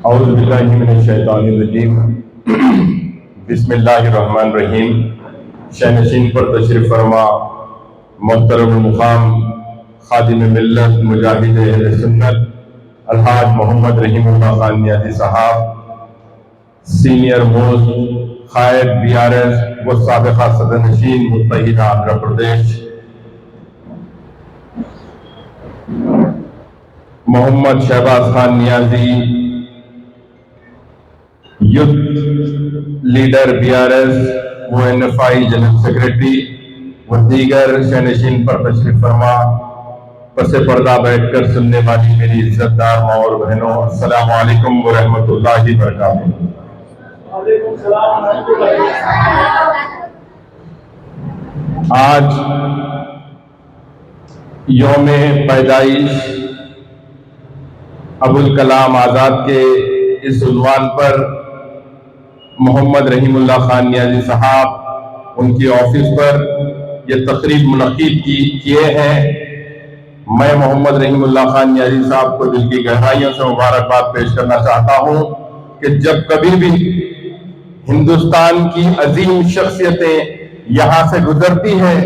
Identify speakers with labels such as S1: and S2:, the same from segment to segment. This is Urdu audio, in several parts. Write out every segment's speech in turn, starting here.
S1: اعوذ باللہ من الشیطان الرجیم بسم اللہ الرحمن الرحیم۔ شہنشین پر تشریف فرما محترم المقام خادم ملت مجاہد اہل سنت الحاج محمد رحیم اللہ خان نیازی صاحب، سینئر موسٹ قائد BRS و سابقہ صدر نشین متحدہ آندھرا پردیش، محمد شہباز خان نیازی، یوتھ لیڈر BRS و NFI جنرل سیکرٹری و دیگر شہنشین پر تشریف فرما پس پردہ بیٹھ کر سننے والی میری عزت دار ماں اور بہنوں، السلام علیکم ورحمۃ اللہ وبرکاتہ۔
S2: وعلیکم السلام ورحمۃ اللہ۔
S1: آج یوم پیدائش ابوالکلام آزاد کے اس عنوان پر محمد رحیم اللہ خان نیازی صاحب ان کی آفس پر یہ تقریب منعقد کیے ہیں۔ میں محمد رحیم اللہ خان نیازی صاحب کو دل کی گہرائیوں سے مبارکباد پیش کرنا چاہتا ہوں کہ جب کبھی بھی ہندوستان کی عظیم شخصیتیں یہاں سے گزرتی ہیں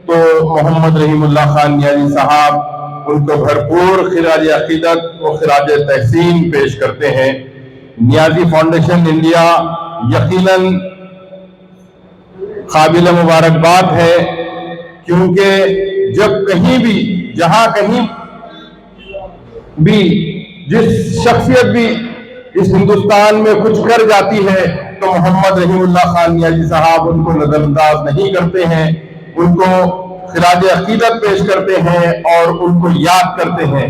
S1: تو محمد رحیم اللہ خان نیازی صاحب ان کو بھرپور خراج عقیدت و خراج تحسین پیش کرتے ہیں۔ نیازی فاؤنڈیشن انڈیا یقیناً قابل مبارکباد ہے، کیونکہ جب کہیں بھی جہاں کہیں بھی جس شخصیت بھی اس ہندوستان میں کچھ کر جاتی ہے تو محمد رحیم اللہ خان نیازی صاحب ان کو نظر انداز نہیں کرتے ہیں، ان کو خراج عقیدت پیش کرتے ہیں اور ان کو یاد کرتے ہیں۔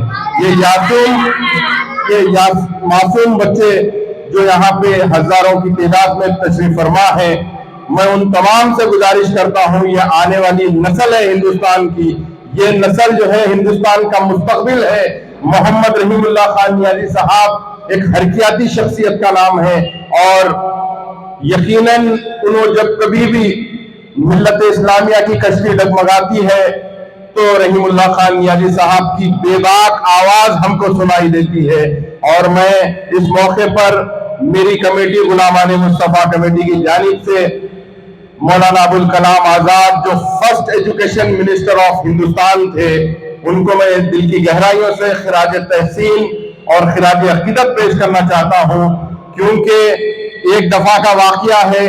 S1: یہ معصوم بچے جو یہاں پہ ہزاروں کی تعداد میں تشریف فرما ہے، میں ان تمام سے گزارش کرتا ہوں، یہ آنے والی نسل ہے ہندوستان کی، یہ نسل جو ہے ہندوستان کا مستقبل ہے۔ محمد رحیم اللہ خان نیازی صاحب ایک حرکیاتی شخصیت کا نام ہے اور یقیناً انہوں جب کبھی بھی ملت اسلامیہ کی کشتی ڈگمگاتی ہے تو رحیم اللہ خان نیازی صاحب کی بے باک آواز ہم کو سنائی دیتی ہے۔ اور میں اس موقع پر میری کمیٹی غلامان مصطفیٰ کمیٹی کی جانب سے مولانا ابوالکلام آزاد جو first education minister of Hindustan تھے، ان کو میں دل کی گہرائیوں سے خراج تحسین اور خراج عقیدت پیش کرنا چاہتا ہوں، کیونکہ ایک دفعہ کا واقعہ ہے،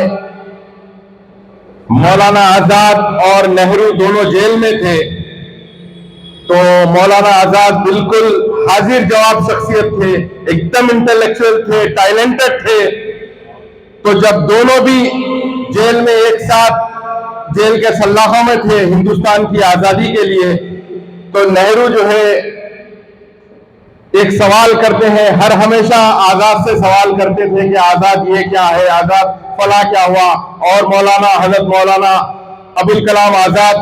S1: مولانا آزاد اور نہرو دونوں جیل میں تھے، تو مولانا آزاد بالکل حاضر جواب شخصیت تھے، ایک دم انٹلیکچوئل تھے، ٹیلنٹڈ تھے۔ تو جب دونوں بھی جیل میں ایک ساتھ جیل کے سلاخوں میں تھے ہندوستان کی آزادی کے لیے، تو نہرو جو ہے ایک سوال کرتے ہیں، ہر ہمیشہ آزاد سے سوال کرتے تھے کہ آزاد یہ کیا ہے، آزاد فلاں کیا ہوا، اور حضرت مولانا ابوالکلام آزاد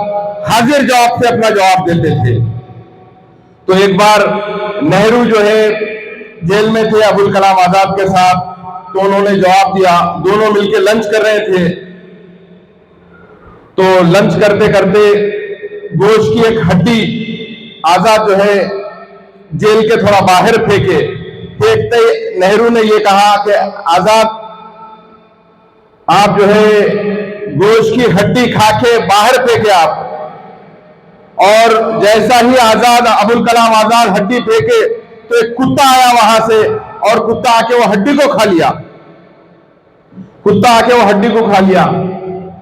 S1: حاضر جواب سے اپنا جواب دیتے تھے۔ تو ایک بار نہرو جو ہے جیل میں تھے ابوالکلام آزاد کے ساتھ، تو انہوں نے جواب دیا، دونوں مل کے لنچ کر رہے تھے، تو لنچ کرتے کرتے گوشت کی ایک ہڈی آزاد جو ہے جیل کے تھوڑا باہر پھینکتے نہرو نے یہ کہا کہ آزاد آپ جو ہے گوشت کی ہڈی کھا کے باہر پھینکے آپ، اور جیسا ہی ابوالکلام آزاد ہڈی پھینکے تو ایک کتا آیا وہاں سے اور کتا آ کے وہ ہڈی کو کھا لیا۔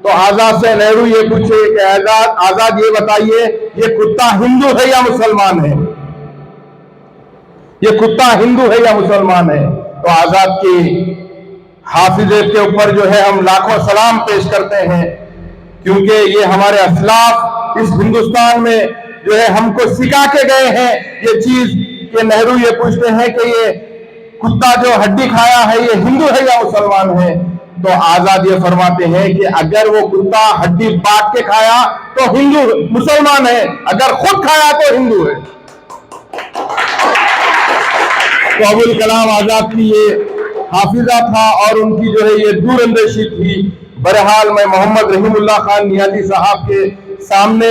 S1: تو آزاد سے نہرو یہ پوچھے کہ آزاد یہ بتائیے یہ کتا ہندو ہے یا مسلمان ہے؟ یہ کتا ہندو ہے یا مسلمان ہے؟ تو آزاد کی حافظیت کے اوپر جو ہے ہم لاکھوں سلام پیش کرتے ہیں، کیونکہ یہ ہمارے اسلاف اس ہندوستان میں جو ہے ہم کو سکھا کے گئے ہیں یہ چیز کہ نہرو یہ پوچھتے ہیں کہ یہ کتا جو ہڈی کھایا ہے یہ ہندو ہے یا مسلمان ہے؟ تو آزاد یہ فرماتے ہیں کہ اگر وہ کتا ہڈی بانٹ کے کھایا تو مسلمان ہے، اگر خود کھایا تو ہندو ہے۔ تو ابوالکلام آزاد کی یہ حافظہ تھا اور ان کی جو ہے یہ دور اندیشی تھی۔ بہرحال میں محمد رحیم اللہ خان نیازی صاحب کے سامنے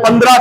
S1: 15